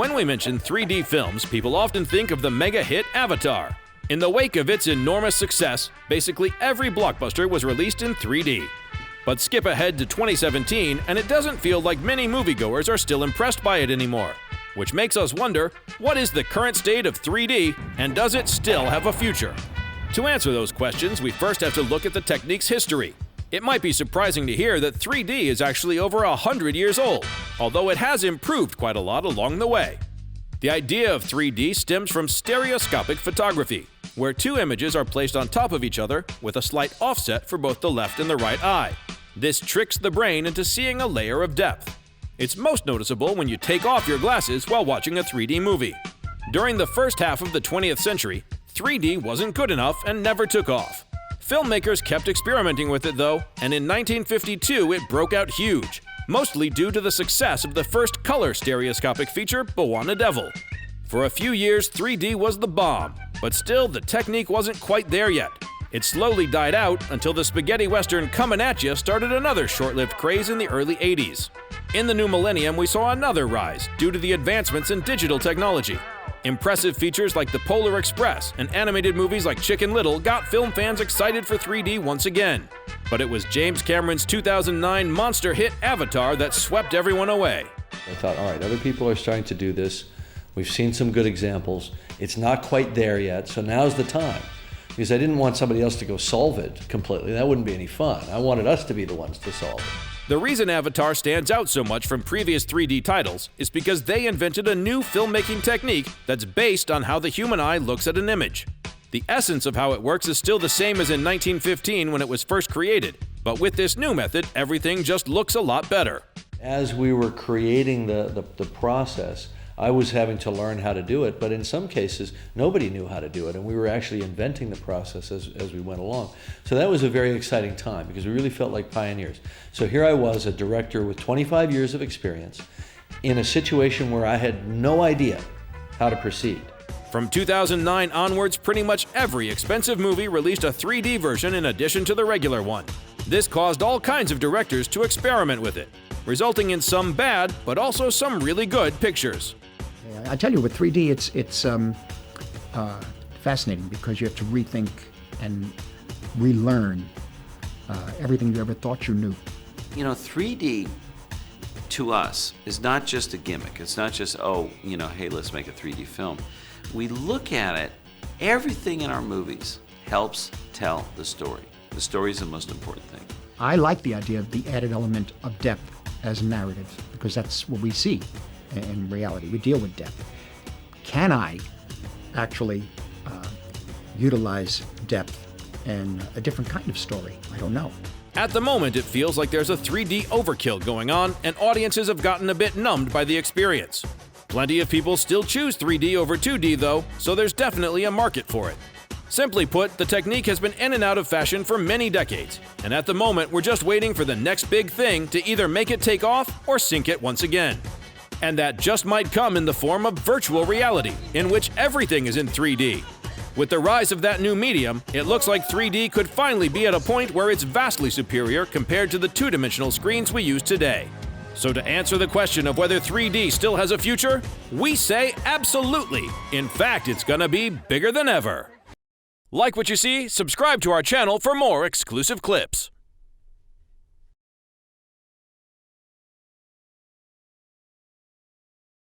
When we mention 3D films, people often think of the mega hit Avatar. In the wake of its enormous success, basically every blockbuster was released in 3D. But skip ahead to 2017 and it doesn't feel like many moviegoers are still impressed by it anymore. Which makes us wonder, what is the current state of 3D and does it still have a future? To answer those questions, we first have to look at the technique's history. It might be surprising to hear that 3D is actually over 100 years old, although it has improved quite a lot along the way. The idea of 3D stems from stereoscopic photography, where two images are placed on top of each other with a slight offset for both the left and the right eye. This tricks the brain into seeing a layer of depth. It's most noticeable when you take off your glasses while watching a 3D movie. During the first half of the 20th century, 3D wasn't good enough and never took off. Filmmakers kept experimenting with it though, and in 1952 it broke out huge, mostly due to the success of the first color stereoscopic feature, Bwana Devil. For a few years, 3D was the bomb, but still the technique wasn't quite there yet. It slowly died out until the spaghetti western Comin' At Ya started another short-lived craze in the early 80s. In the new millennium, we saw another rise due to the advancements in digital technology. Impressive features like the Polar Express and animated movies like Chicken Little got film fans excited for 3D once again. But it was James Cameron's 2009 monster hit Avatar that swept everyone away. I thought, all right, other people are starting to do this. We've seen some good examples. It's not quite there yet, so now's the time. Because I didn't want somebody else to go solve it completely. That wouldn't be any fun. I wanted us to be the ones to solve it. The reason Avatar stands out so much from previous 3D titles is because they invented a new filmmaking technique that's based on how the human eye looks at an image. The essence of how it works is still the same as in 1915 when it was first created, but with this new method, everything just looks a lot better. As we were creating the process, I was having to learn how to do it, but in some cases, nobody knew how to do it, and we were actually inventing the process as we went along. So that was a very exciting time, because we really felt like pioneers. So here I was, a director with 25 years of experience, in a situation where I had no idea how to proceed. From 2009 onwards, pretty much every expensive movie released a 3D version in addition to the regular one. This caused all kinds of directors to experiment with it, resulting in some bad, but also some really good pictures. I tell you, with 3D, it's fascinating because you have to rethink and relearn everything you ever thought you knew. You know, 3D to us is not just a gimmick. It's not just, hey, let's make a 3D film. We look at it, everything in our movies helps tell the story. The story is the most important thing. I like the idea of the added element of depth as a narrative because that's what we see in reality. We deal with depth. Can I actually utilize depth in a different kind of story? I don't know. At the moment, it feels like there's a 3D overkill going on, and audiences have gotten a bit numbed by the experience. Plenty of people still choose 3D over 2D though, so there's definitely a market for it. Simply put, the technique has been in and out of fashion for many decades, and at the moment we're just waiting for the next big thing to either make it take off or sink it once again. And that just might come in the form of virtual reality, in which everything is in 3D. With the rise of that new medium, it looks like 3D could finally be at a point where it's vastly superior compared to the two-dimensional screens we use today. So to answer the question of whether 3D still has a future, we say absolutely. In fact, it's gonna be bigger than ever. Like what you see? Subscribe to our channel for more exclusive clips.